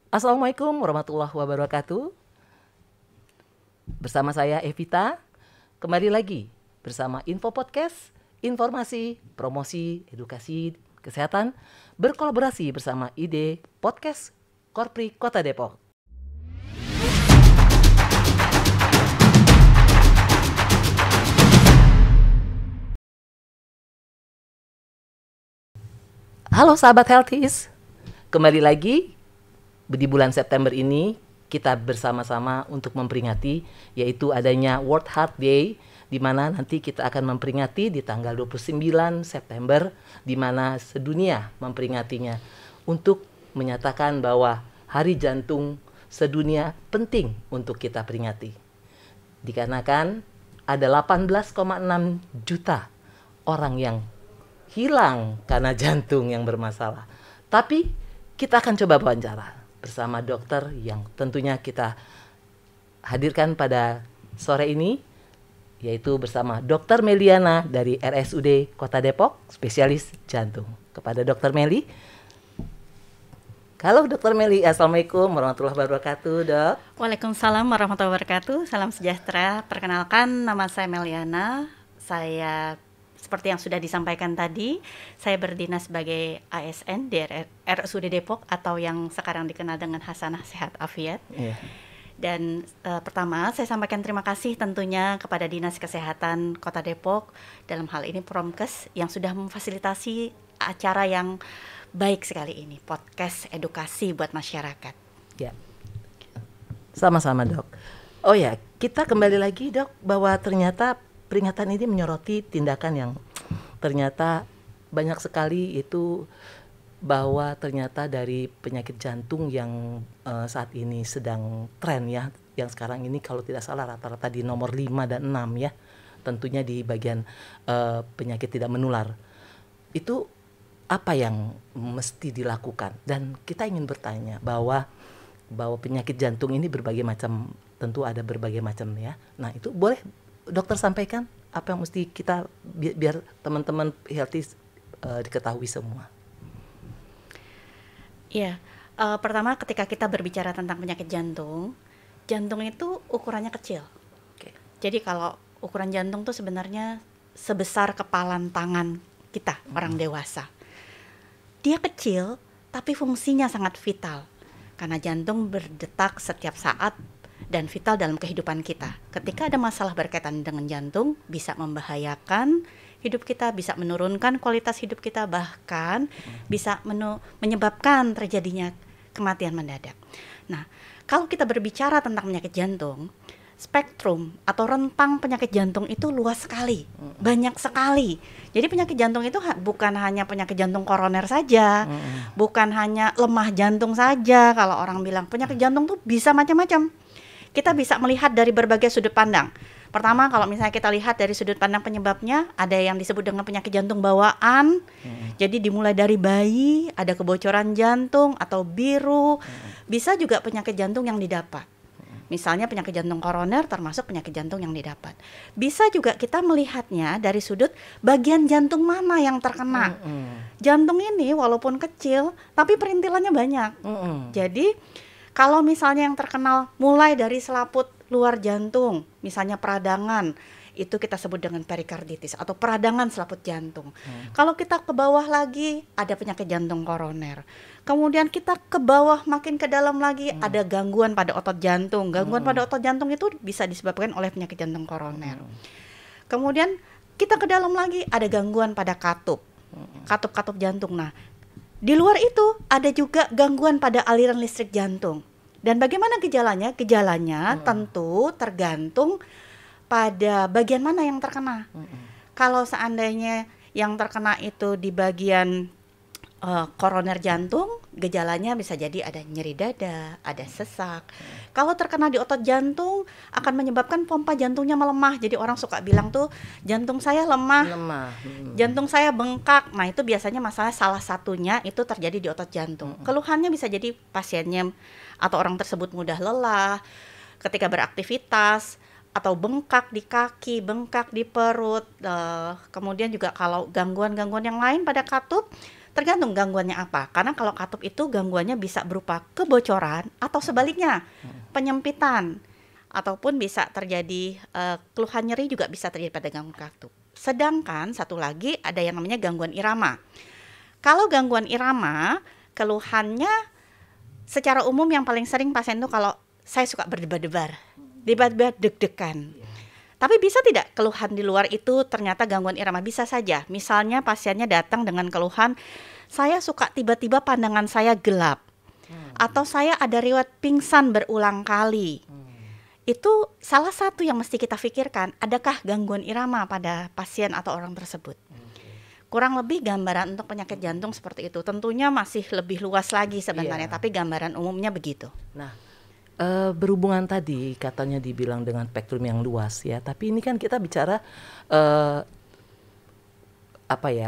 Assalamualaikum warahmatullahi wabarakatuh. Bersama saya Evita, kembali lagi bersama Info Podcast, informasi, promosi, edukasi, kesehatan, berkolaborasi bersama ID Podcast Korpri Kota Depok. Halo sahabat Healthies, kembali lagi di bulan September ini kita bersama-sama untuk memperingati yaitu adanya World Heart Day, di mana nanti kita akan memperingati di tanggal 29 September, di mana sedunia memperingatinya untuk menyatakan bahwa Hari Jantung Sedunia penting untuk kita peringati. Dikarenakan ada 18,6 juta orang yang hilang karena jantung yang bermasalah. Tapi kita akan coba wawancara bersama dokter yang tentunya kita hadirkan pada sore ini, yaitu bersama Dr. Meliana dari RSUD Kota Depok, spesialis jantung. Kepada Dr. Meli. Halo Dr. Meli, Assalamualaikum warahmatullahi wabarakatuh, Dok. Waalaikumsalam warahmatullahi wabarakatuh. Salam sejahtera. Perkenalkan, nama saya Meliana. Saya seperti yang sudah disampaikan tadi, saya berdinas sebagai ASN di RSUD Depok atau yang sekarang dikenal dengan Hasanah Sehat Afiat. Yeah. Dan pertama saya sampaikan terima kasih tentunya kepada Dinas Kesehatan Kota Depok, dalam hal ini Promkes, yang sudah memfasilitasi acara yang baik sekali ini, podcast edukasi buat masyarakat. Ya, sama-sama Dok. Oh ya, kita kembali lagi Dok, bahwa ternyata peringatan ini menyoroti tindakan yang ternyata banyak sekali, itu bahwa ternyata dari penyakit jantung yang saat ini sedang tren ya, yang sekarang ini kalau tidak salah rata-rata di nomor 5 dan 6 ya, tentunya di bagian penyakit tidak menular. Itu apa yang mesti dilakukan? Dan kita ingin bertanya bahwa penyakit jantung ini berbagai macam, tentu ada berbagai macam ya. Nah itu boleh dokter sampaikan apa yang mesti kita biar teman-teman healthy diketahui semua. Ya, pertama ketika kita berbicara tentang penyakit jantung, jantung itu ukurannya kecil. Okay. Jadi kalau ukuran jantung tuh sebenarnya sebesar kepalan tangan kita, orang dewasa. Dia kecil tapi fungsinya sangat vital karena jantung berdetak setiap saat dan vital dalam kehidupan kita. Ketika ada masalah berkaitan dengan jantung, bisa membahayakan hidup kita, bisa menurunkan kualitas hidup kita, bahkan bisa menyebabkan terjadinya kematian mendadak. Nah, kalau kita berbicara tentang penyakit jantung, spektrum atau rentang penyakit jantung itu luas sekali, banyak sekali. Jadi penyakit jantung itu bukan hanya penyakit jantung koroner saja, bukan hanya lemah jantung saja. Kalau orang bilang penyakit jantung tuh bisa macam-macam. Kita bisa melihat dari berbagai sudut pandang. Pertama, kalau misalnya kita lihat dari sudut pandang penyebabnya, ada yang disebut dengan penyakit jantung bawaan. Jadi dimulai dari bayi, ada kebocoran jantung atau biru. Bisa juga penyakit jantung yang didapat. Misalnya penyakit jantung koroner termasuk penyakit jantung yang didapat. Bisa juga kita melihatnya dari sudut bagian jantung mana yang terkena. Jantung ini walaupun kecil, tapi perintilannya banyak. Jadi kalau misalnya yang terkenal mulai dari selaput luar jantung, misalnya peradangan, itu kita sebut dengan perikarditis atau peradangan selaput jantung. Kalau kita ke bawah lagi, ada penyakit jantung koroner. Kemudian kita ke bawah makin ke dalam lagi, ada gangguan pada otot jantung. Gangguan pada otot jantung itu bisa disebabkan oleh penyakit jantung koroner. Kemudian kita ke dalam lagi, ada gangguan pada katup jantung. Nah, di luar itu ada juga gangguan pada aliran listrik jantung. Dan bagaimana gejalanya? Gejalanya tentu tergantung pada bagian mana yang terkena. Kalau seandainya yang terkena itu di bagian koroner jantung, gejalanya bisa jadi ada nyeri dada, ada sesak. Kalau terkena di otot jantung akan menyebabkan pompa jantungnya melemah. Jadi orang suka bilang tuh jantung saya lemah. Jantung saya bengkak. Nah, itu biasanya masalah salah satunya itu terjadi di otot jantung. Keluhannya bisa jadi pasiennya atau orang tersebut mudah lelah ketika beraktivitas, atau bengkak di kaki, bengkak di perut. Kemudian juga kalau gangguan-gangguan yang lain pada katup Tergantung gangguannya apa. Karena kalau katup itu gangguannya bisa berupa kebocoran atau sebaliknya penyempitan, ataupun bisa terjadi keluhan nyeri juga bisa terjadi pada gangguan katup. Sedangkan satu lagi ada yang namanya gangguan irama. Kalau gangguan irama, keluhannya secara umum yang paling sering pasien itu kalau saya suka berdebar-debar, deg-degan. Tapi bisa tidak keluhan di luar itu ternyata gangguan irama? Bisa saja. Misalnya pasiennya datang dengan keluhan, saya suka tiba-tiba pandangan saya gelap, atau saya ada riwayat pingsan berulang kali. Itu salah satu yang mesti kita pikirkan, adakah gangguan irama pada pasien atau orang tersebut. Kurang lebih gambaran untuk penyakit jantung seperti itu. Tentunya masih lebih luas lagi sebenarnya, tapi gambaran umumnya begitu. Nah, berhubungan tadi katanya dibilang dengan spektrum yang luas ya, tapi ini kan kita bicara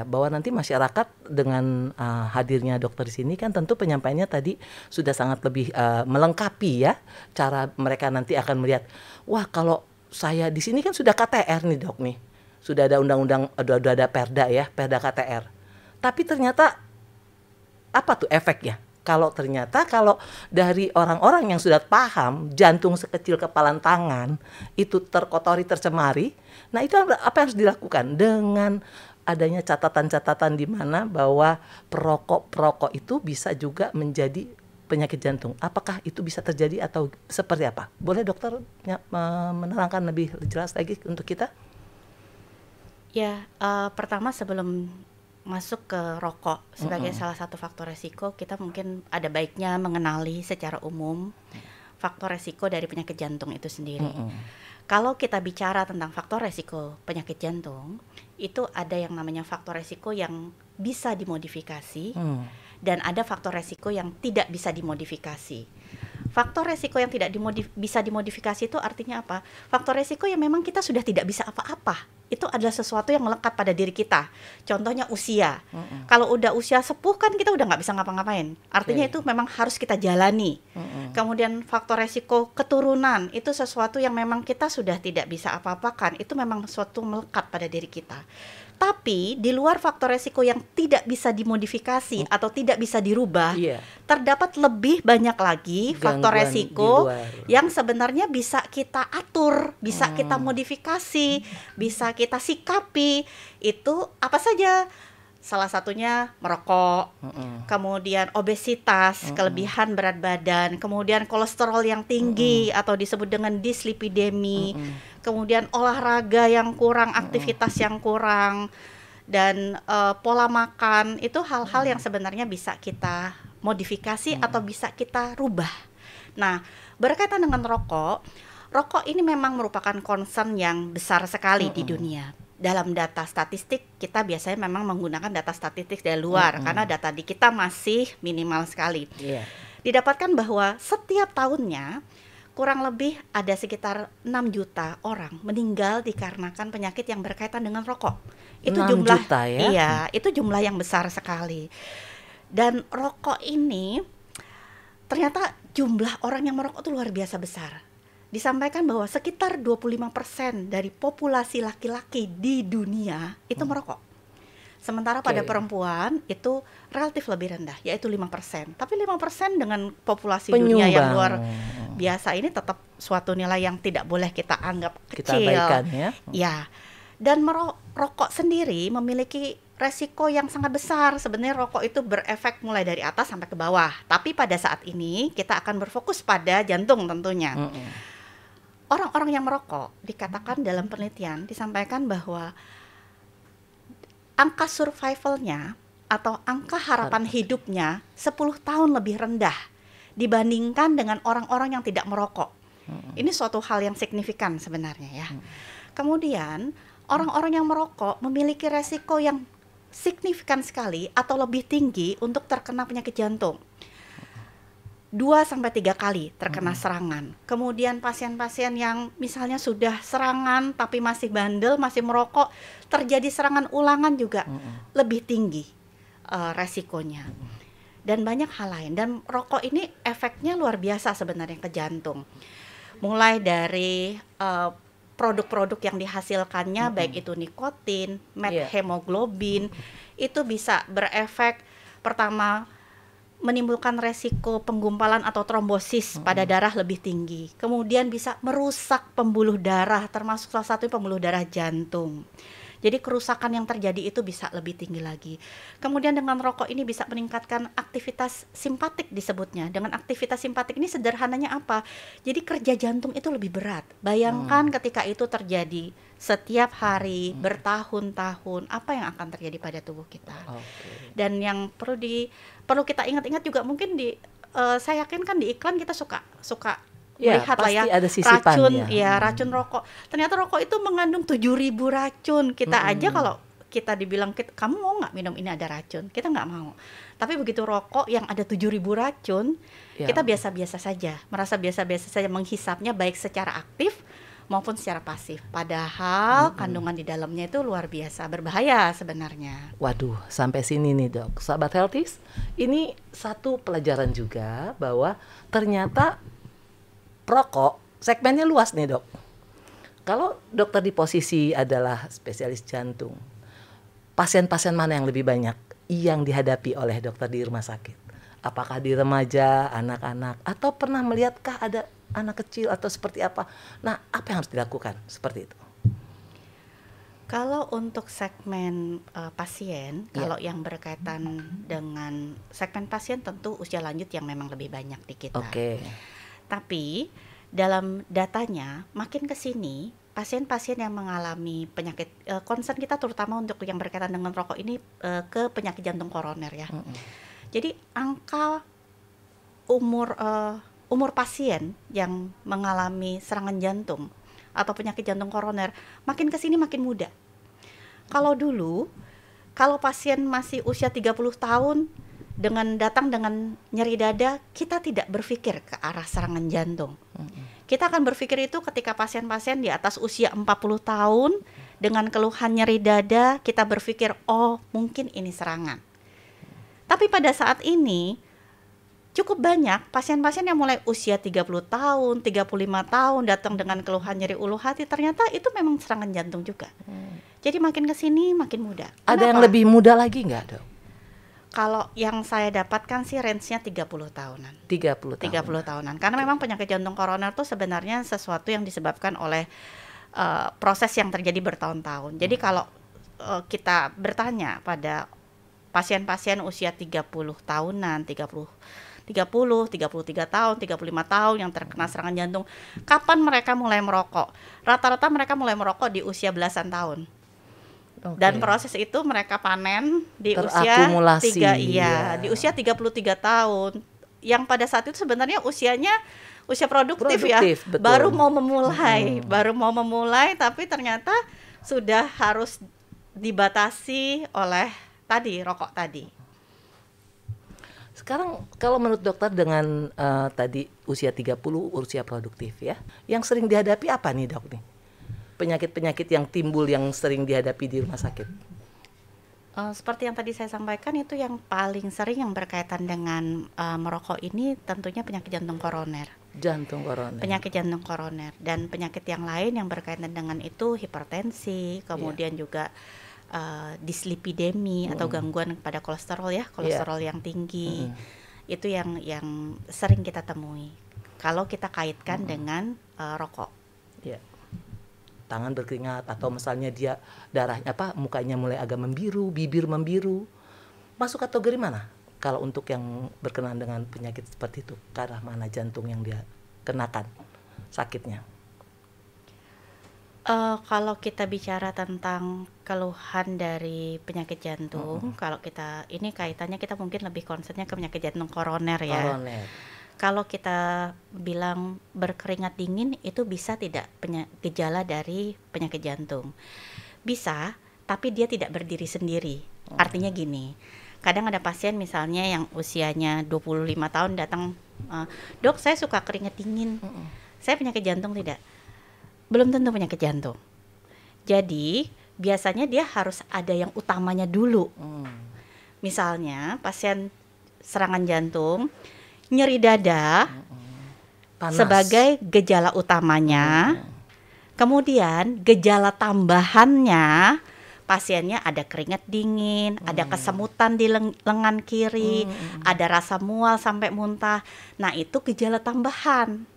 bahwa nanti masyarakat dengan hadirnya dokter di sini kan tentu penyampaiannya tadi sudah sangat lebih melengkapi ya, cara mereka nanti akan melihat, wah kalau saya di sini kan sudah KTR nih dok nih, sudah ada undang-undang, udah ada perda ya, perda KTR, tapi ternyata apa tuh efeknya? Kalau ternyata kalau dari orang-orang yang sudah paham jantung sekecil kepalan tangan itu terkotori, tercemari, nah itu apa yang harus dilakukan dengan adanya catatan-catatan di mana bahwa perokok itu bisa juga menjadi penyakit jantung. Apakah itu bisa terjadi atau seperti apa? Boleh dokter menerangkan lebih jelas lagi untuk kita? Ya, pertama sebelum masuk ke rokok sebagai salah satu faktor resiko, kita mungkin ada baiknya mengenali secara umum faktor resiko dari penyakit jantung itu sendiri. Kalau kita bicara tentang faktor resiko penyakit jantung, itu ada yang namanya faktor resiko yang bisa dimodifikasi dan ada faktor resiko yang tidak bisa dimodifikasi. Faktor resiko yang tidak bisa dimodifikasi itu artinya apa? Faktor resiko yang memang kita sudah tidak bisa apa-apa. Itu adalah sesuatu yang melekat pada diri kita. Contohnya usia. Kalau udah usia sepuh kan kita udah nggak bisa ngapa-ngapain. Artinya itu memang harus kita jalani. Kemudian faktor resiko keturunan. Itu sesuatu yang memang kita sudah tidak bisa apa-apakan. Itu memang sesuatu melekat pada diri kita. Tapi di luar faktor resiko yang tidak bisa dimodifikasi atau tidak bisa dirubah, terdapat lebih banyak lagi faktor resiko yang sebenarnya bisa kita atur, bisa kita modifikasi, bisa kita sikapi. Itu apa saja? Salah satunya merokok, kemudian obesitas, kelebihan berat badan, kemudian kolesterol yang tinggi atau disebut dengan dislipidemi, kemudian olahraga yang kurang, aktivitas yang kurang, dan pola makan. Itu hal-hal yang sebenarnya bisa kita modifikasi atau bisa kita rubah. Nah, berkaitan dengan rokok ini memang merupakan concern yang besar sekali di dunia. Dalam data statistik kita biasanya memang menggunakan data statistik dari luar karena data di kita masih minimal sekali. Didapatkan bahwa setiap tahunnya kurang lebih ada sekitar 6 juta orang meninggal dikarenakan penyakit yang berkaitan dengan rokok. Itu 6 jumlah juta ya? Iya, itu jumlah yang besar sekali. Dan rokok ini ternyata jumlah orang yang merokok itu luar biasa besar. Disampaikan bahwa sekitar 25% dari populasi laki-laki di dunia itu merokok. Sementara pada perempuan itu relatif lebih rendah, yaitu 5%. Tapi 5% dengan populasi dunia yang luar biasa ini tetap suatu nilai yang tidak boleh kita anggap kecil. Kita abaikan ya. Ya. Dan merokok sendiri memiliki resiko yang sangat besar. Sebenarnya rokok itu berefek mulai dari atas sampai ke bawah. Tapi pada saat ini kita akan berfokus pada jantung tentunya. Orang-orang yang merokok dikatakan dalam penelitian disampaikan bahwa angka survivalnya atau angka harapan hidupnya 10 tahun lebih rendah dibandingkan dengan orang-orang yang tidak merokok. Ini suatu hal yang signifikan sebenarnya ya. Kemudian orang-orang yang merokok memiliki resiko yang signifikan sekali atau lebih tinggi untuk terkena penyakit jantung. 2-3 kali terkena serangan. Kemudian pasien-pasien yang misalnya sudah serangan tapi masih bandel, masih merokok, terjadi serangan ulangan juga lebih tinggi resikonya. Dan banyak hal lain. Dan rokok ini efeknya luar biasa sebenarnya ke jantung. Mulai dari produk-produk yang dihasilkannya, baik itu nikotin, methemoglobin, itu bisa berefek Pertama, menimbulkan resiko penggumpalan atau trombosis pada darah lebih tinggi. Kemudian bisa merusak pembuluh darah, termasuk salah satu pembuluh darah jantung. Jadi kerusakan yang terjadi itu bisa lebih tinggi lagi. Kemudian dengan rokok ini bisa meningkatkan aktivitas simpatik disebutnya. Dengan aktivitas simpatik ini sederhananya apa? Jadi kerja jantung itu lebih berat. Bayangkan ketika itu terjadi setiap hari bertahun-tahun, apa yang akan terjadi pada tubuh kita. Dan yang perlu kita ingat-ingat juga mungkin saya yakin kan di iklan kita suka melihat lah ya ada racun racun rokok. Ternyata rokok itu mengandung 7.000 racun. Kita aja kalau kita dibilang kamu mau nggak minum ini ada racun, kita nggak mau. Tapi begitu rokok yang ada 7.000 racun, kita biasa-biasa saja, merasa biasa-biasa saja menghisapnya baik secara aktif maupun secara pasif. Padahal kandungan di dalamnya itu luar biasa berbahaya sebenarnya. Waduh, sampai sini nih dok, sahabat Healthies, ini satu pelajaran juga bahwa ternyata rokok segmennya luas nih dok. Kalau dokter di posisi adalah spesialis jantung, pasien-pasien mana yang lebih banyak yang dihadapi oleh dokter di rumah sakit? Apakah di remaja, anak-anak, atau pernah melihatkah ada anak kecil atau seperti apa? Nah, apa yang harus dilakukan seperti itu? Kalau untuk segmen pasien, kalau yang berkaitan dengan segmen pasien tentu usia lanjut yang memang lebih banyak di kita. Tapi dalam datanya makin ke sini pasien-pasien yang mengalami penyakit concern kita terutama untuk yang berkaitan dengan rokok ini ke penyakit jantung koroner ya. Jadi angka umur pasien yang mengalami serangan jantung atau penyakit jantung koroner makin ke sini makin muda. Kalau dulu kalau pasien masih usia 30 tahun datang dengan nyeri dada, kita tidak berpikir ke arah serangan jantung. Kita akan berpikir itu ketika pasien-pasien di atas usia 40 tahun dengan keluhan nyeri dada, kita berpikir, oh mungkin ini serangan. Tapi pada saat ini, cukup banyak pasien-pasien yang mulai usia 30 tahun, 35 tahun datang dengan keluhan nyeri ulu hati, ternyata itu memang serangan jantung juga. Jadi makin ke sini makin muda. Ada yang lebih muda lagi nggak dok? Kalau yang saya dapatkan sih range-nya 30 tahunan. 30 tahunan. Karena memang penyakit jantung koroner itu sebenarnya sesuatu yang disebabkan oleh proses yang terjadi bertahun-tahun. Jadi kalau kita bertanya pada pasien-pasien usia 30 tahunan, 33 tahun, 35 tahun yang terkena serangan jantung, kapan mereka mulai merokok? Rata-rata mereka mulai merokok di usia belasan tahun. Dan proses itu mereka panen di usia di usia 33 tahun. Yang pada saat itu sebenarnya usianya usia produktif ya. Betul. Baru mau memulai tapi ternyata sudah harus dibatasi oleh rokok tadi. Sekarang kalau menurut dokter dengan tadi usia 30 usia produktif ya, yang sering dihadapi apa nih dok nih? Penyakit-penyakit yang timbul yang sering dihadapi di rumah sakit? Seperti yang tadi saya sampaikan, itu yang paling sering yang berkaitan dengan merokok ini tentunya penyakit jantung koroner. Penyakit jantung koroner dan penyakit yang lain yang berkaitan dengan itu hipertensi, kemudian juga dislipidemi atau gangguan pada kolesterol yang tinggi. Itu yang sering kita temui kalau kita kaitkan dengan rokok. Tangan berkeringat atau misalnya dia darahnya mukanya mulai agak membiru, bibir membiru. Masuk kategori mana? Kalau untuk yang berkenaan dengan penyakit seperti itu, ke arah mana jantung yang dia kenakan sakitnya? Kalau kita bicara tentang keluhan dari penyakit jantung, kalau kita ini kaitannya kita mungkin lebih concernnya ke penyakit jantung koroner ya. Kalau kita bilang berkeringat dingin itu bisa tidak gejala dari penyakit jantung? Bisa, tapi dia tidak berdiri sendiri. Artinya gini, kadang ada pasien misalnya yang usianya 25 tahun datang, dok saya suka keringat dingin, saya penyakit jantung tidak? Belum tentu penyakit jantung. Jadi biasanya dia harus ada yang utamanya dulu. Misalnya pasien serangan jantung, nyeri dada sebagai gejala utamanya, kemudian gejala tambahannya pasiennya ada keringat dingin, ada kesemutan di lengan kiri, ada rasa mual sampai muntah. Nah, itu gejala tambahan.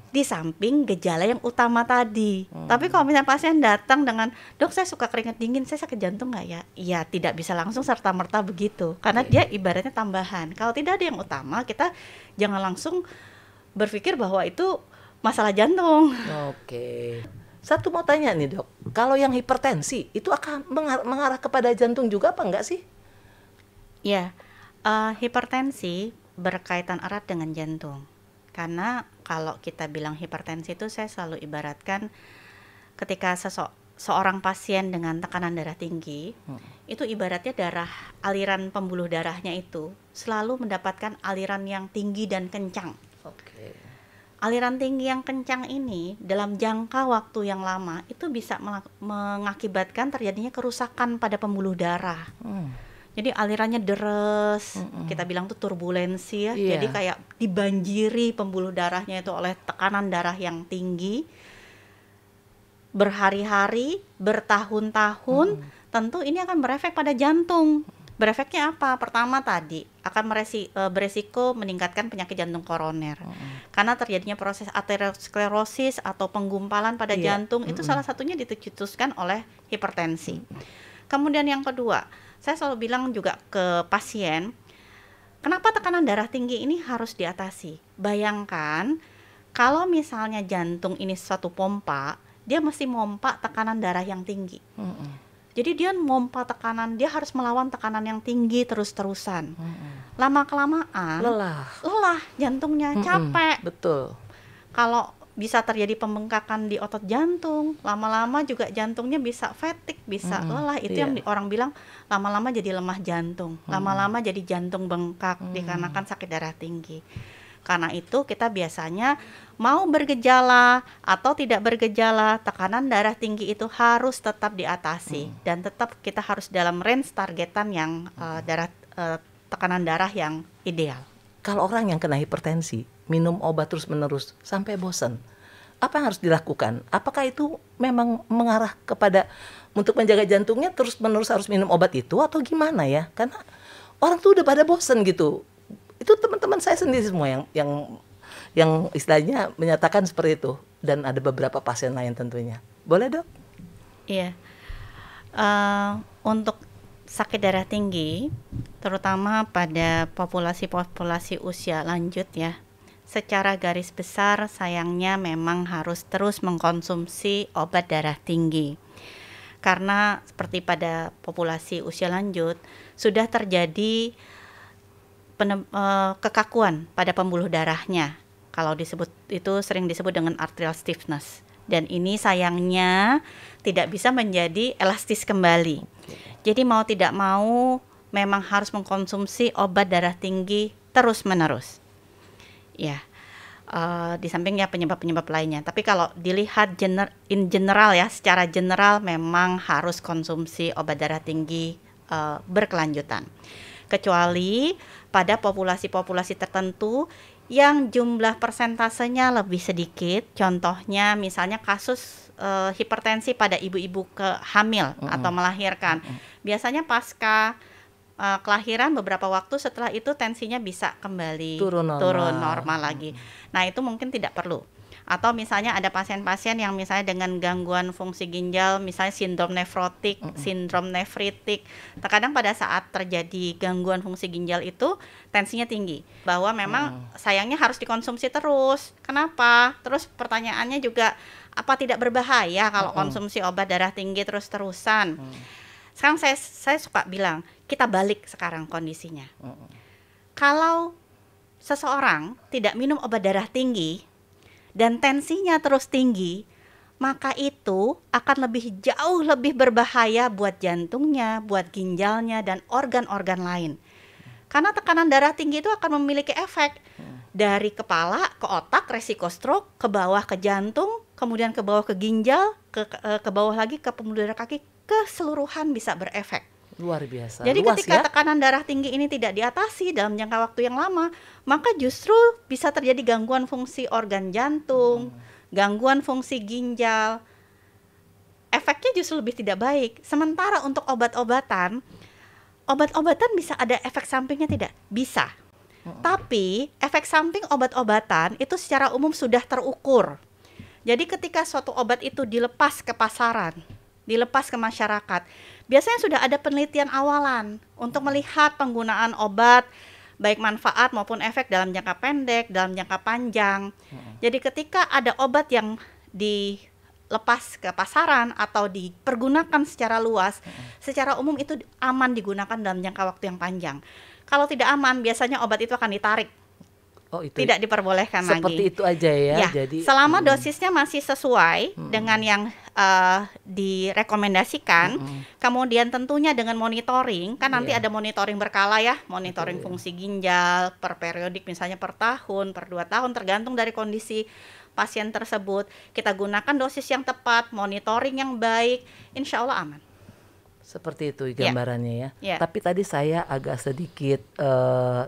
Di samping gejala yang utama tadi. Tapi kalau misalnya pasien datang dengan, "Dok, saya suka keringat dingin, saya sakit jantung nggak ya?" Iya, tidak bisa langsung serta-merta begitu. Karena dia ibaratnya tambahan. Kalau tidak ada yang utama, kita jangan langsung berpikir bahwa itu masalah jantung. Oke. Satu mau tanya nih, Dok. Kalau yang hipertensi itu akan mengarah kepada jantung juga apa enggak sih? Ya, hipertensi berkaitan erat dengan jantung. Karena kalau kita bilang hipertensi itu, saya selalu ibaratkan ketika seorang pasien dengan tekanan darah tinggi, itu ibaratnya aliran pembuluh darahnya itu selalu mendapatkan aliran yang tinggi dan kencang. Oke. Aliran tinggi yang kencang ini dalam jangka waktu yang lama itu bisa mengakibatkan terjadinya kerusakan pada pembuluh darah. Jadi alirannya deres, kita bilang tuh turbulensi ya. Iya. Jadi kayak dibanjiri pembuluh darahnya itu oleh tekanan darah yang tinggi. Berhari-hari, bertahun-tahun, tentu ini akan berefek pada jantung. Berefeknya apa? Pertama tadi akan beresiko meningkatkan penyakit jantung koroner. Karena terjadinya proses aterosklerosis atau penggumpalan pada jantung, itu salah satunya dicetuskan oleh hipertensi. Kemudian yang kedua, saya selalu bilang juga ke pasien, kenapa tekanan darah tinggi ini harus diatasi? Bayangkan kalau misalnya jantung ini suatu pompa, dia mesti mompa tekanan darah yang tinggi. Jadi dia mompa tekanan, dia harus melawan tekanan yang tinggi terus-terusan. Lama-kelamaan lelah jantungnya, capek. Betul. Kalau bisa terjadi pembengkakan di otot jantung, lama-lama juga jantungnya bisa fatigue, bisa lelah. Itu yang orang bilang lama-lama jadi lemah jantung, lama-lama jadi jantung bengkak dikarenakan sakit darah tinggi. Karena itu kita biasanya mau bergejala atau tidak bergejala, tekanan darah tinggi itu harus tetap diatasi dan tetap kita harus dalam range targetan yang tekanan darah yang ideal. Kalau orang yang kena hipertensi, minum obat terus-menerus sampai bosan, apa yang harus dilakukan? Apakah itu memang mengarah kepada untuk menjaga jantungnya terus-menerus harus minum obat itu atau gimana ya? Karena orang tuh udah pada bosan gitu. Itu teman-teman saya sendiri semua yang istilahnya menyatakan seperti itu, dan ada beberapa pasien lain tentunya. Boleh, Dok? Iya. Untuk sakit darah tinggi, terutama pada populasi usia lanjut ya, secara garis besar sayangnya memang harus terus mengkonsumsi obat darah tinggi. Karena seperti pada populasi usia lanjut, sudah terjadi kekakuan pada pembuluh darahnya. Kalau itu sering disebut dengan arterial stiffness. Dan ini sayangnya tidak bisa menjadi elastis kembali. Jadi mau tidak mau memang harus mengkonsumsi obat darah tinggi terus-menerus. Ya, di samping ya penyebab-penyebab lainnya. Tapi kalau dilihat in general ya, secara general memang harus konsumsi obat darah tinggi berkelanjutan. Kecuali pada populasi-populasi tertentu yang jumlah persentasenya lebih sedikit, contohnya misalnya kasus hipertensi pada ibu-ibu hamil atau melahirkan. Biasanya pasca kelahiran beberapa waktu setelah itu tensinya bisa kembali turun normal lagi. Nah, itu mungkin tidak perlu. Atau misalnya ada pasien-pasien yang misalnya dengan gangguan fungsi ginjal, misalnya sindrom nefrotik, sindrom nefritik. Terkadang pada saat terjadi gangguan fungsi ginjal itu tensinya tinggi. Bahwa memang sayangnya harus dikonsumsi terus. Kenapa? Terus pertanyaannya juga, apa tidak berbahaya kalau konsumsi obat darah tinggi terus-terusan? Sekarang saya suka bilang, kita balik sekarang kondisinya. Kalau seseorang tidak minum obat darah tinggi dan tensinya terus tinggi, maka itu akan jauh lebih berbahaya buat jantungnya, buat ginjalnya, dan organ-organ lain. Karena tekanan darah tinggi itu akan memiliki efek dari kepala ke otak, resiko stroke, ke bawah ke jantung, kemudian ke bawah ke ginjal, ke bawah lagi ke pembuluh darah kaki, keseluruhan bisa berefek. Luar biasa. Jadi luas ketika ya? tekanan darah tinggi ini tidak diatasi dalam jangka waktu yang lama, maka justru bisa terjadi gangguan fungsi organ jantung, gangguan fungsi ginjal. efeknya justru lebih tidak baik. Sementara untuk obat-obatan bisa ada efek sampingnya tidak? Bisa. Tapi efek samping obat-obatan itu secara umum sudah terukur. Jadi ketika suatu obat itu dilepas ke pasaran, dilepas ke masyarakat, biasanya sudah ada penelitian awalan untuk melihat penggunaan obat, baik manfaat maupun efek dalam jangka pendek, dalam jangka panjang. Jadi ketika ada obat yang dilepas ke pasaran atau dipergunakan secara luas, secara umum itu aman digunakan dalam jangka waktu yang panjang. Kalau tidak aman, biasanya obat itu akan ditarik. Oh, itu Tidak diperbolehkan seperti lagi. itu aja ya. Ya, Jadi selama dosisnya masih sesuai dengan yang direkomendasikan, kemudian tentunya dengan monitoring, kan nanti ada monitoring berkala ya, monitoring fungsi ginjal per periodik, misalnya per tahun, per 2 tahun, tergantung dari kondisi pasien tersebut. Kita gunakan dosis yang tepat, monitoring yang baik, insya Allah aman. seperti itu gambarannya ya. Ya. Tapi tadi saya agak sedikit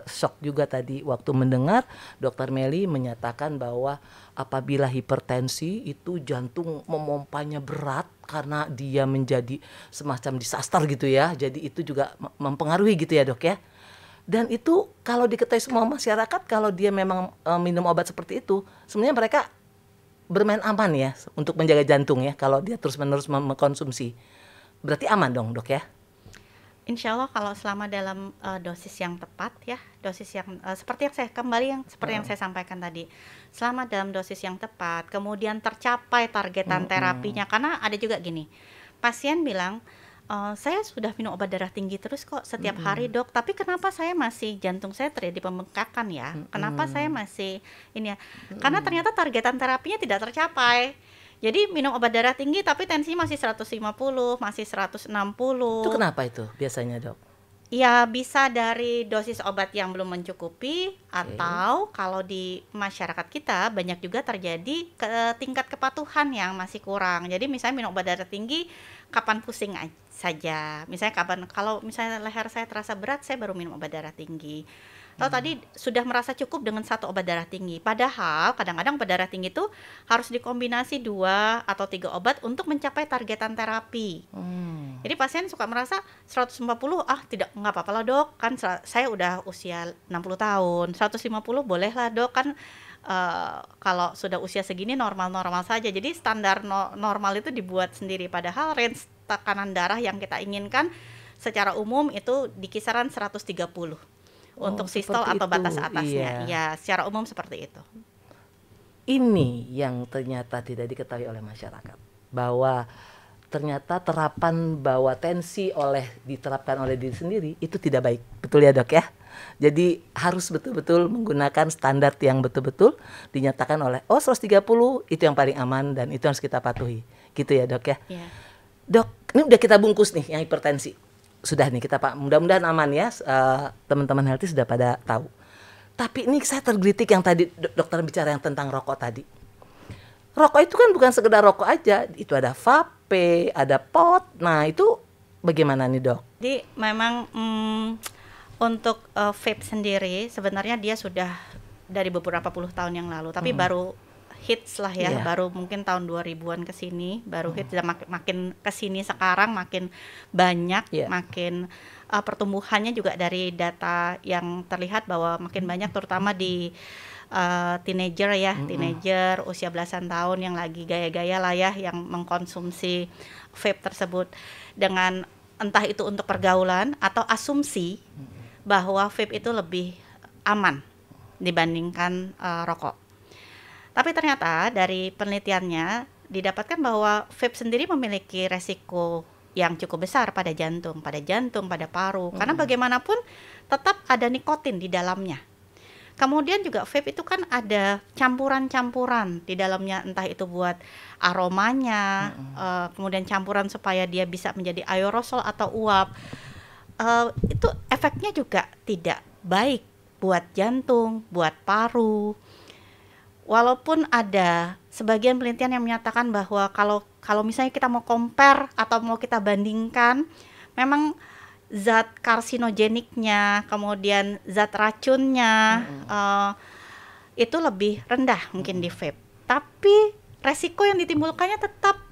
shock juga tadi waktu mendengar Dokter Melly menyatakan bahwa apabila hipertensi itu jantung memompanya berat karena dia menjadi semacam disaster gitu ya. Jadi itu juga mempengaruhi gitu ya dok ya. Dan itu kalau diketahui semua masyarakat kalau dia memang minum obat seperti itu, sebenarnya mereka bermain aman ya untuk menjaga jantung ya kalau dia terus-menerus mengkonsumsi. Berarti aman dong dok ya? Insya Allah kalau selama dalam dosis yang tepat ya, dosis yang seperti yang saya sampaikan tadi, selama dalam dosis yang tepat, kemudian tercapai targetan terapinya, karena ada juga gini, pasien bilang, saya sudah minum obat darah tinggi terus kok setiap hari dok, tapi kenapa saya masih jantung saya terjadi pembengkakan ya? Kenapa saya masih ini ya? Karena ternyata targetan terapinya tidak tercapai. Jadi minum obat darah tinggi tapi tensinya masih 150, masih 160. Itu kenapa itu biasanya dok? Ya bisa dari dosis obat yang belum mencukupi, atau kalau di masyarakat kita banyak juga terjadi tingkat kepatuhan yang masih kurang. Jadi misalnya minum obat darah tinggi kapan pusing saja. Misalnya kalau misalnya leher saya terasa berat, saya baru minum obat darah tinggi. Atau tadi sudah merasa cukup dengan 1 obat darah tinggi. Padahal kadang-kadang obat darah tinggi itu harus dikombinasi 2 atau 3 obat untuk mencapai targetan terapi. Jadi pasien suka merasa 150, nggak apa-apa lah dok, kan saya udah usia 60 tahun, 150 bolehlah dok, kan kalau sudah usia segini normal-normal saja. Jadi standar normal itu dibuat sendiri, padahal range tekanan darah yang kita inginkan secara umum itu di kisaran 130 untuk sistol atau batas atasnya. Ya, secara umum seperti itu. Ini yang ternyata tidak diketahui oleh masyarakat, bahwa ternyata terapan bahwa tensi diterapkan oleh diri sendiri itu tidak baik. Betul ya dok ya? Jadi harus betul-betul menggunakan standar yang betul-betul dinyatakan oleh 130 itu yang paling aman dan itu harus kita patuhi. Gitu ya dok ya? Yeah. Dok, ini udah kita bungkus nih yang hipertensi. Sudah nih kita Pak, mudah-mudahan aman ya, teman-teman healthy sudah pada tahu. Tapi ini saya tergelitik yang tadi dokter bicara yang tentang rokok tadi. Rokok itu kan bukan sekedar rokok aja, itu ada vape, ada pot. Nah itu bagaimana nih dok? Jadi memang untuk vape sendiri sebenarnya dia sudah dari beberapa puluh tahun yang lalu, tapi baru hits lah ya, baru mungkin tahun 2000-an ke sini baru hits, dan makin ke sini sekarang makin banyak, makin pertumbuhannya juga dari data yang terlihat bahwa makin banyak, terutama di teenager ya, teenager usia belasan tahun yang lagi gaya-gaya lah ya, yang mengkonsumsi vape tersebut dengan entah itu untuk pergaulan atau asumsi bahwa vape itu lebih aman dibandingkan rokok. Tapi ternyata dari penelitiannya didapatkan bahwa vape sendiri memiliki resiko yang cukup besar pada jantung, pada paru. Karena bagaimanapun tetap ada nikotin di dalamnya. Kemudian juga vape itu kan ada campuran-campuran di dalamnya, entah itu buat aromanya, kemudian campuran supaya dia bisa menjadi aerosol atau uap. Itu efeknya juga tidak baik buat jantung, buat paru. Walaupun ada sebagian penelitian yang menyatakan bahwa kalau misalnya kita mau compare atau mau kita bandingkan, memang zat karsinogeniknya, kemudian zat racunnya itu lebih rendah mungkin di vape. Tapi resiko yang ditimbulkannya tetap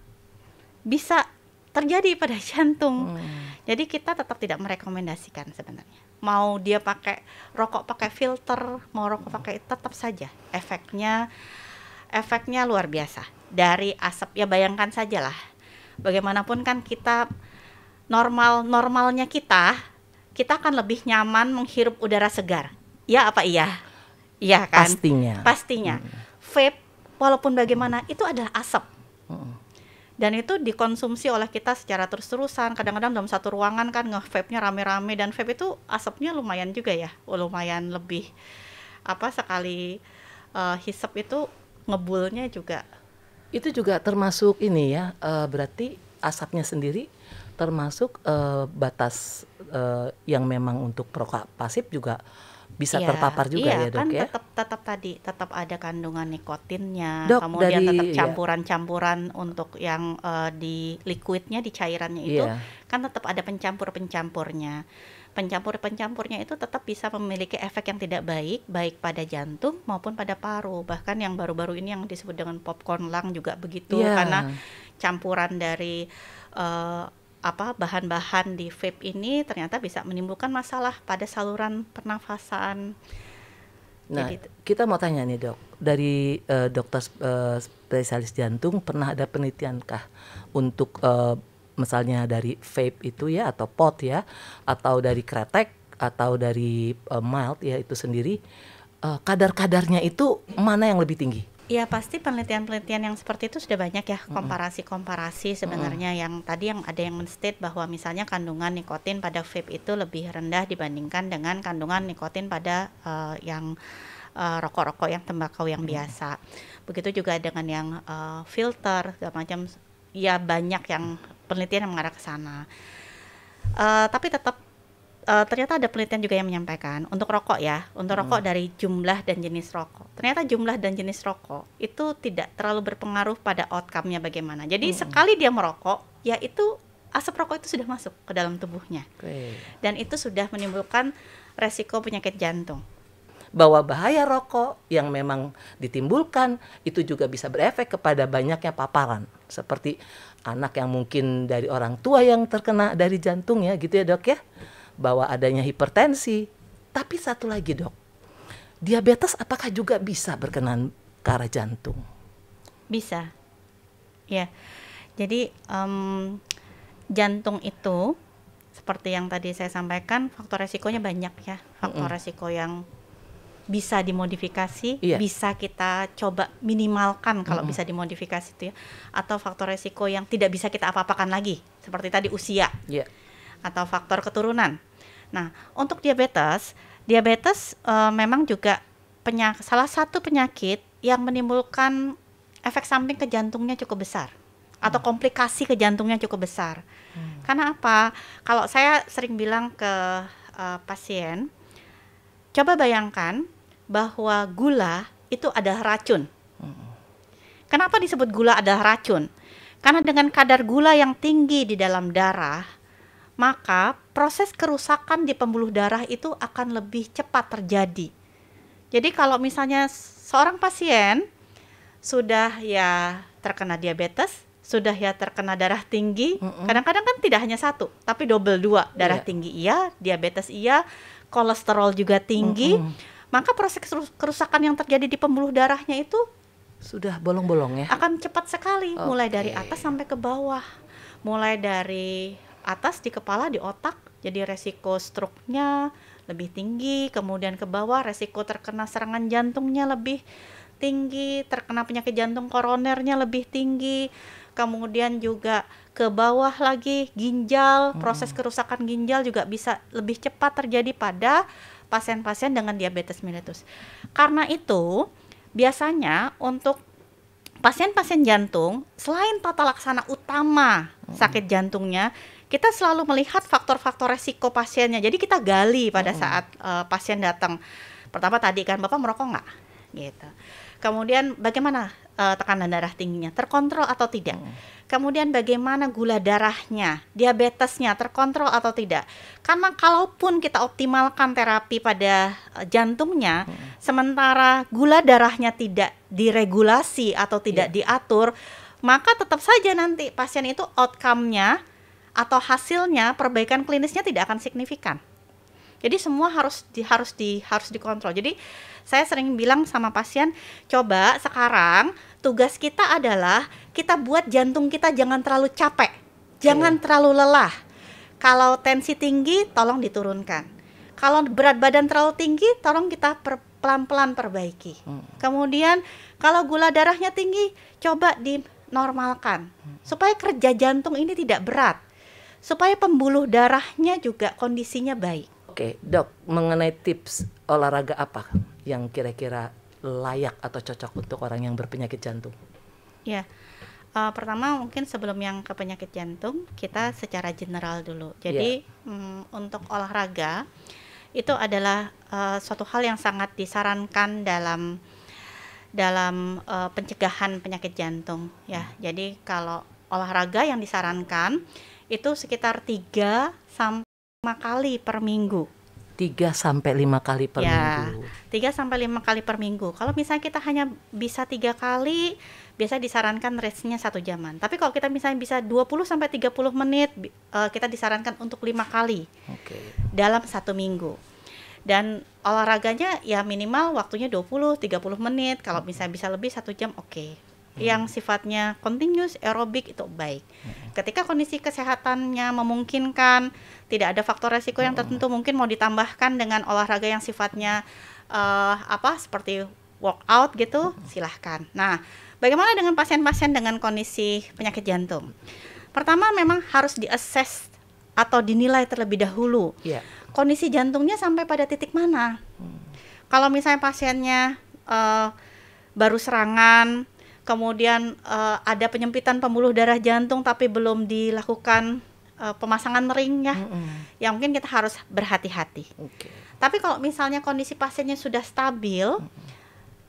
bisa terjadi pada jantung. Jadi kita tetap tidak merekomendasikan sebenarnya. Mau dia pakai rokok pakai filter, mau rokok pakai, tetap saja efeknya luar biasa dari asap. Ya bayangkan sajalah, bagaimanapun kan kita normalnya kita akan lebih nyaman menghirup udara segar. Ya apa iya? Iya kan? Pastinya. Vape walaupun bagaimana itu adalah asap. Dan itu dikonsumsi oleh kita secara terus-terusan. Kadang-kadang dalam satu ruangan kan nge-vape-nya rame-rame, dan vape itu asapnya lumayan juga ya. Lumayan lebih sekali hisap itu ngebulnya juga. Itu juga termasuk ini ya, berarti asapnya sendiri termasuk batas yang memang untuk perokok pasif juga bisa terpapar juga ya dok kan, ya? Tetap ada kandungan nikotinnya, Dok, kemudian tetap campuran-campuran untuk yang di liquidnya, di cairannya itu kan tetap ada pencampurnya. Pencampurnya itu tetap bisa memiliki efek yang tidak baik pada jantung maupun pada paru. Bahkan yang baru-baru ini yang disebut dengan popcorn lung juga begitu, karena campuran dari bahan-bahan di vape ini ternyata bisa menimbulkan masalah pada saluran pernafasan. Nah, kita mau tanya nih dok, dari dokter spesialis jantung, pernah ada penelitiankah untuk misalnya dari vape itu ya, atau pot ya, atau dari kretek, atau dari mild ya itu sendiri, kadar-kadarnya itu mana yang lebih tinggi? Ya pasti penelitian-penelitian yang seperti itu sudah banyak ya, komparasi sebenarnya yang tadi yang ada yang men-state bahwa misalnya kandungan nikotin pada vape itu lebih rendah dibandingkan dengan kandungan nikotin pada yang rokok-rokok yang tembakau yang biasa. Begitu juga dengan yang filter segala macam, ya banyak yang penelitian yang mengarah ke sana. Tapi tetap ternyata ada penelitian juga yang menyampaikan untuk rokok ya, untuk rokok dari jumlah dan jenis rokok. Ternyata jumlah dan jenis rokok itu tidak terlalu berpengaruh pada outcome-nya bagaimana. Jadi sekali dia merokok, ya itu asap rokok itu sudah masuk ke dalam tubuhnya. Dan itu sudah menimbulkan resiko penyakit jantung. Bahwa bahaya rokok yang memang ditimbulkan itu juga bisa berefek kepada banyaknya paparan. Seperti anak yang mungkin dari orang tua yang terkena dari jantung ya gitu ya dok ya. Bahwa adanya hipertensi. Tapi satu lagi dok, diabetes apakah juga bisa berkenan ke arah jantung? Bisa, ya. Jadi jantung itu seperti yang tadi saya sampaikan, faktor resikonya banyak ya. Faktor resiko yang bisa dimodifikasi, bisa kita coba minimalkan kalau bisa dimodifikasi itu ya. Atau faktor resiko yang tidak bisa kita apa-apakan lagi, seperti tadi usia. Atau faktor keturunan. Nah, untuk diabetes memang juga salah satu penyakit yang menimbulkan efek samping ke jantungnya cukup besar atau komplikasi ke jantungnya cukup besar. Karena apa? Kalau saya sering bilang ke pasien, coba bayangkan bahwa gula itu adalah racun. Kenapa disebut gula adalah racun? Karena dengan kadar gula yang tinggi di dalam darah, maka proses kerusakan di pembuluh darah itu akan lebih cepat terjadi. Jadi kalau misalnya seorang pasien sudah ya terkena diabetes, sudah ya terkena darah tinggi, kadang-kadang kan tidak hanya satu, tapi double dua, darah tinggi iya, diabetes iya, kolesterol juga tinggi, maka proses kerusakan yang terjadi di pembuluh darahnya itu sudah bolong-bolong ya? Akan cepat sekali, mulai dari atas sampai ke bawah, mulai dari atas di kepala, di otak, jadi resiko stroke-nya lebih tinggi, kemudian ke bawah resiko terkena serangan jantungnya lebih tinggi, terkena penyakit jantung koronernya lebih tinggi, kemudian juga ke bawah lagi ginjal, proses kerusakan ginjal juga bisa lebih cepat terjadi pada pasien-pasien dengan diabetes mellitus. Karena itu biasanya untuk pasien-pasien jantung, selain tata laksana utama sakit jantungnya, kita selalu melihat faktor-faktor resiko pasiennya. Jadi kita gali pada saat pasien datang. Pertama tadi kan, Bapak merokok nggak? Gitu. Kemudian bagaimana tekanan darah tingginya? Terkontrol atau tidak? Kemudian bagaimana gula darahnya? Diabetesnya terkontrol atau tidak? Karena kalaupun kita optimalkan terapi pada jantungnya, sementara gula darahnya tidak diregulasi atau tidak diatur, maka tetap saja nanti pasien itu outcome-nya atau hasilnya perbaikan klinisnya tidak akan signifikan. Jadi semua harus dikontrol. Jadi saya sering bilang sama pasien, coba sekarang tugas kita adalah kita buat jantung kita jangan terlalu capek, jangan terlalu lelah. Kalau tensi tinggi, tolong diturunkan. Kalau berat badan terlalu tinggi, tolong kita pelan-pelan perbaiki. Kemudian kalau gula darahnya tinggi, coba dinormalkan supaya kerja jantung ini tidak berat, supaya pembuluh darahnya juga kondisinya baik. Oke, Dok, mengenai tips olahraga apa yang kira-kira layak atau cocok untuk orang yang berpenyakit jantung? Ya, pertama mungkin sebelum yang ke penyakit jantung, kita secara general dulu. Jadi untuk olahraga itu adalah suatu hal yang sangat disarankan dalam pencegahan penyakit jantung ya. Jadi kalau olahraga yang disarankan itu sekitar 3 sampai 5 kali per minggu. 3 sampai 5 kali per minggu. 3 sampai 5 kali per minggu. Kalau misalnya kita hanya bisa 3 kali, biasa disarankan rest-nya 1 jaman. Tapi kalau kita misalnya bisa 20 sampai 30 menit, kita disarankan untuk 5 kali. Dalam 1 minggu. Dan olahraganya ya minimal waktunya 20-30 menit. Kalau misalnya bisa lebih 1 jam, oke. Yang sifatnya continuous aerobik itu baik. Ketika kondisi kesehatannya memungkinkan, tidak ada faktor resiko yang tertentu, mungkin mau ditambahkan dengan olahraga yang sifatnya seperti workout gitu, silahkan. Nah, bagaimana dengan pasien-pasien dengan kondisi penyakit jantung? Pertama memang harus di-assess atau dinilai terlebih dahulu. Kondisi jantungnya sampai pada titik mana? Kalau misalnya pasiennya baru serangan, kemudian ada penyempitan pembuluh darah jantung tapi belum dilakukan pemasangan ring ya, yang mungkin kita harus berhati-hati. Tapi kalau misalnya kondisi pasiennya sudah stabil,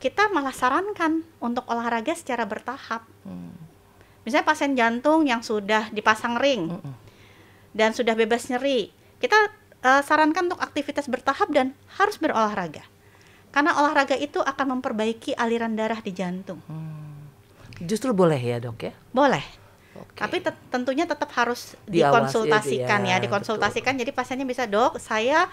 kita malah sarankan untuk olahraga secara bertahap. Misalnya pasien jantung yang sudah dipasang ring dan sudah bebas nyeri, kita sarankan untuk aktivitas bertahap dan harus berolahraga. Karena olahraga itu akan memperbaiki aliran darah di jantung. Justru boleh ya, Dok ya? Boleh. Tapi tentunya tetap harus dikonsultasikan dikonsultasikan. Betul. Jadi pasiennya bisa, Dok, saya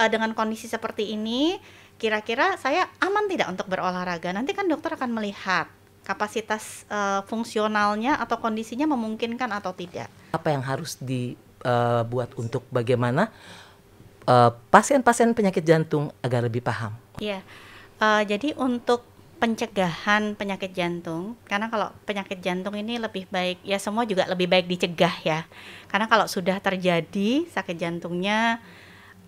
dengan kondisi seperti ini, kira-kira saya aman tidak untuk berolahraga? Nanti kan dokter akan melihat kapasitas fungsionalnya atau kondisinya memungkinkan atau tidak. Apa yang harus dibuat untuk bagaimana pasien-pasien penyakit jantung agar lebih paham? Iya, jadi untuk pencegahan penyakit jantung, karena kalau penyakit jantung ini lebih baik, ya semua juga lebih baik dicegah ya. Karena kalau sudah terjadi sakit jantungnya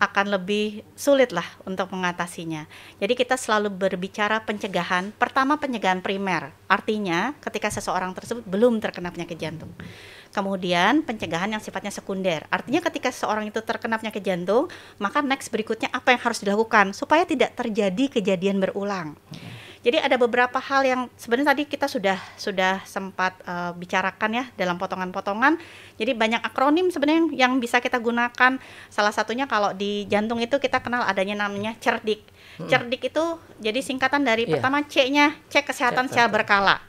akan lebih sulit lah untuk mengatasinya. Jadi kita selalu berbicara pencegahan. Pertama pencegahan primer, artinya ketika seseorang tersebut belum terkena penyakit jantung. Kemudian pencegahan yang sifatnya sekunder, artinya ketika seseorang itu terkena penyakit jantung, maka next berikutnya apa yang harus dilakukan supaya tidak terjadi kejadian berulang. Jadi ada beberapa hal yang sebenarnya tadi kita sudah sempat bicarakan ya dalam potongan-potongan. Jadi banyak akronim sebenarnya yang bisa kita gunakan. Salah satunya kalau di jantung itu kita kenal adanya namanya CERDIC. CERDIC itu jadi singkatan dari pertama C-nya, cek kesehatan secara berkala.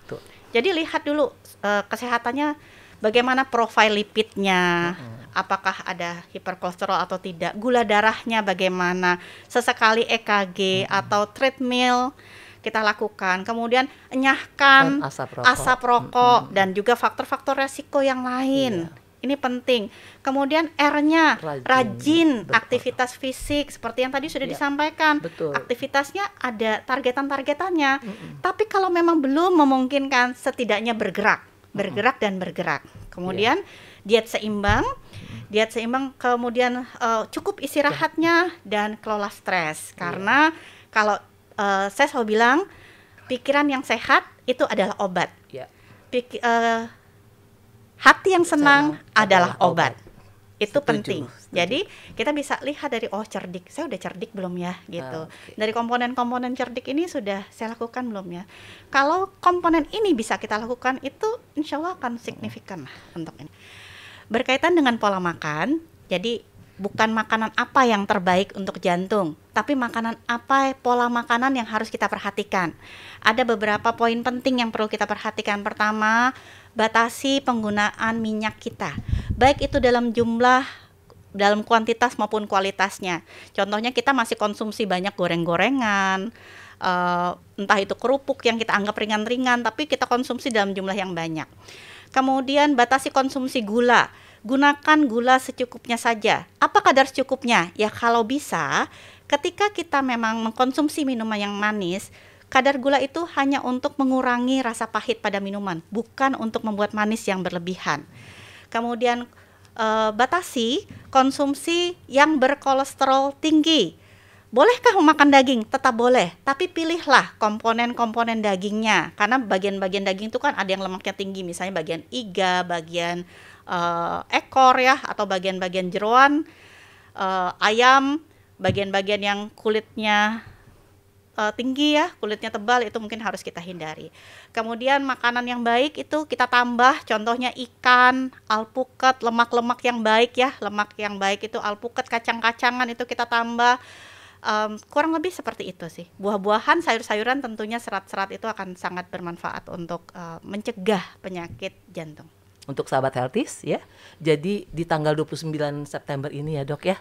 Jadi lihat dulu kesehatannya, bagaimana profil lipidnya, apakah ada hiperkolesterol atau tidak, gula darahnya bagaimana, sesekali EKG atau treadmill kita lakukan, kemudian enyahkan asap rokok dan juga faktor-faktor resiko yang lain. Ini penting. Kemudian R-nya rajin aktivitas fisik seperti yang tadi sudah disampaikan. Aktivitasnya ada targetan-targetannya. Tapi kalau memang belum memungkinkan, setidaknya bergerak dan bergerak. Kemudian diet seimbang, kemudian cukup istirahatnya dan kelola stres. Karena kalau saya selalu bilang pikiran yang sehat itu adalah obat. Hati yang senang adalah obat. Itu penting. Jadi kita bisa lihat dari CERDIC, saya udah cerdik belum ya gitu. Dari komponen-komponen cerdik ini sudah saya lakukan belum ya. Kalau komponen ini bisa kita lakukan, itu insya Allah akan signifikan lah untuk ini. Berkaitan dengan pola makan, jadi bukan makanan apa yang terbaik untuk jantung, tapi pola makanan yang harus kita perhatikan. Ada beberapa poin penting yang perlu kita perhatikan. Pertama, batasi penggunaan minyak kita, baik itu dalam kuantitas maupun kualitasnya. Contohnya kita masih konsumsi banyak goreng-gorengan, entah itu kerupuk yang kita anggap ringan-ringan, tapi kita konsumsi dalam jumlah yang banyak. Kemudian batasi konsumsi gula. Gunakan gula secukupnya saja. Apa kadar secukupnya? Ya kalau bisa, ketika kita memang mengkonsumsi minuman yang manis, kadar gula itu hanya untuk mengurangi rasa pahit pada minuman, bukan untuk membuat manis yang berlebihan. Kemudian batasi konsumsi yang berkolesterol tinggi. Bolehkah memakan daging? Tetap boleh, tapi pilihlah komponen-komponen dagingnya. Karena bagian-bagian daging itu kan ada yang lemaknya tinggi, misalnya bagian iga, bagian ekor ya, atau bagian-bagian jeroan ayam, bagian-bagian yang kulitnya tinggi ya, kulitnya tebal, itu mungkin harus kita hindari. Kemudian makanan yang baik itu kita tambah, contohnya ikan, alpukat, lemak-lemak yang baik ya, lemak yang baik itu alpukat, kacang-kacangan itu kita tambah. Kurang lebih seperti itu sih. Buah-buahan, sayur-sayuran tentunya serat-serat itu akan sangat bermanfaat untuk mencegah penyakit jantung. Untuk sahabat Healthies ya, jadi di tanggal 29 September ini ya dok ya,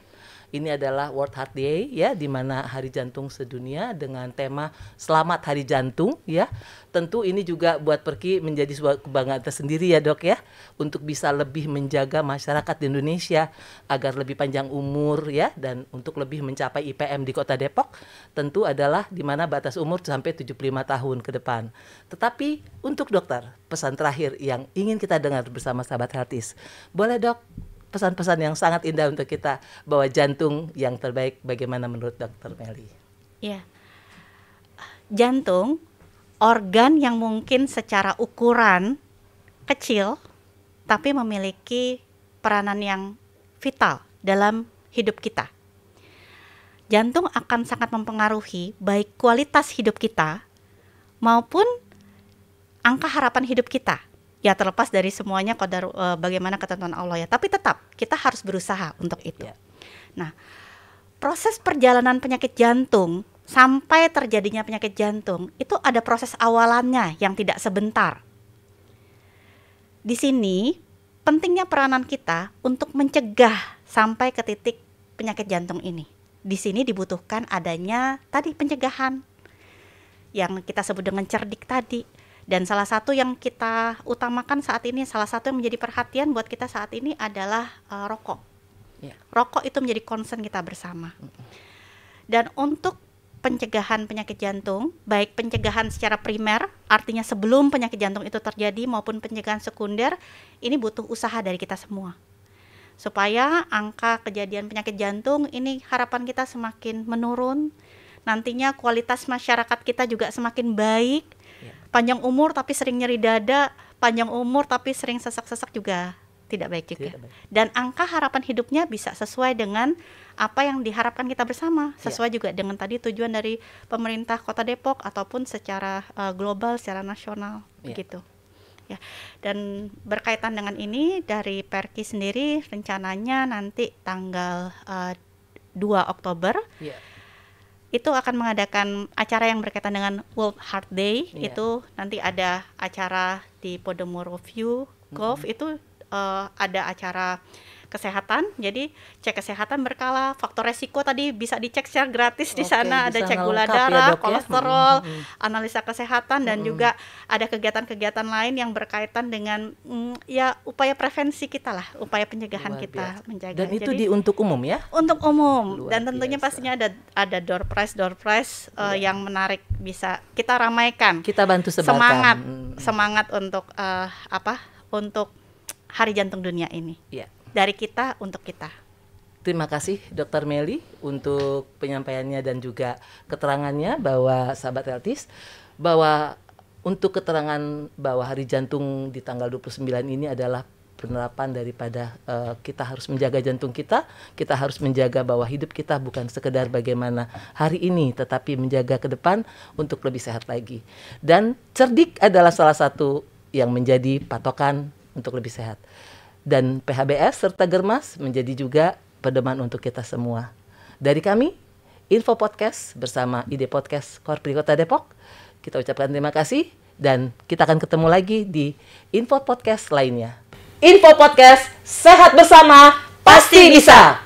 ini adalah World Heart Day ya, di mana Hari Jantung Sedunia dengan tema Selamat Hari Jantung ya. Tentu ini juga buat Perki menjadi sebuah kebanggaan tersendiri ya dok ya, untuk bisa lebih menjaga masyarakat di Indonesia agar lebih panjang umur ya, dan untuk lebih mencapai IPM di Kota Depok tentu adalah di mana batas umur sampai 75 tahun ke depan. Tetapi untuk dokter, pesan terakhir yang ingin kita dengar bersama sahabat Healthies, boleh dok pesan-pesan yang sangat indah untuk kita bahwa jantung yang terbaik bagaimana menurut Dr. Melly? Ya, jantung organ yang mungkin secara ukuran kecil tapi memiliki peranan yang vital dalam hidup kita. Jantung akan sangat mempengaruhi baik kualitas hidup kita maupun angka harapan hidup kita. Ya terlepas dari semuanya bagaimana ketentuan Allah ya, tapi tetap kita harus berusaha untuk itu. Nah, proses perjalanan penyakit jantung sampai terjadinya penyakit jantung itu ada proses awalannya yang tidak sebentar. Di sini pentingnya peranan kita untuk mencegah sampai ke titik penyakit jantung ini. Di sini dibutuhkan adanya tadi pencegahan yang kita sebut dengan cerdik tadi. Dan salah satu yang kita utamakan saat ini, salah satu yang menjadi perhatian buat kita saat ini adalah rokok. Rokok itu menjadi concern kita bersama. Dan untuk pencegahan penyakit jantung, baik pencegahan secara primer, artinya sebelum penyakit jantung itu terjadi, maupun pencegahan sekunder, ini butuh usaha dari kita semua. Supaya angka kejadian penyakit jantung ini harapan kita semakin menurun, nantinya kualitas masyarakat kita juga semakin baik. Panjang umur tapi sering nyeri dada, panjang umur tapi sering sesak-sesak juga tidak baik juga. Dan angka harapan hidupnya bisa sesuai dengan apa yang diharapkan kita bersama, sesuai juga dengan tadi tujuan dari pemerintah Kota Depok ataupun secara global, secara nasional begitu. Ya. Dan berkaitan dengan ini dari Perki sendiri rencananya nanti tanggal 2 Oktober itu akan mengadakan acara yang berkaitan dengan World Heart Day. Itu nanti ada acara di Podomoro View Golf, itu ada acara kesehatan, jadi cek kesehatan berkala, faktor resiko tadi bisa dicek secara gratis di sana, ada cek gula darah, kolesterol, analisa kesehatan, dan juga ada kegiatan-kegiatan lain yang berkaitan dengan ya upaya prevensi kita lah, upaya pencegahan kita menjaga. Dan itu jadi, untuk umum ya? Untuk umum. Dan tentunya pastinya ada door prize yang menarik, bisa kita ramaikan. Kita bantu sebarkan. Semangat untuk untuk Hari Jantung Dunia ini. Dari kita untuk kita. Terima kasih Dr. Melly untuk penyampaiannya dan juga keterangannya bahwa sahabat Healthies, bahwa untuk keterangan bahwa Hari Jantung di tanggal 29 ini adalah penerapan daripada kita harus menjaga jantung kita harus menjaga bahwa hidup kita bukan sekedar bagaimana hari ini, tetapi menjaga ke depan untuk lebih sehat lagi. Dan cerdik adalah salah satu yang menjadi patokan untuk lebih sehat. Dan PHBS serta Germas menjadi juga pedoman untuk kita semua. Dari kami, Info Podcast bersama Ide Podcast Korpri Kota Depok, kita ucapkan terima kasih Dan kita akan ketemu lagi di Info Podcast lainnya. Info Podcast, sehat bersama, pasti bisa!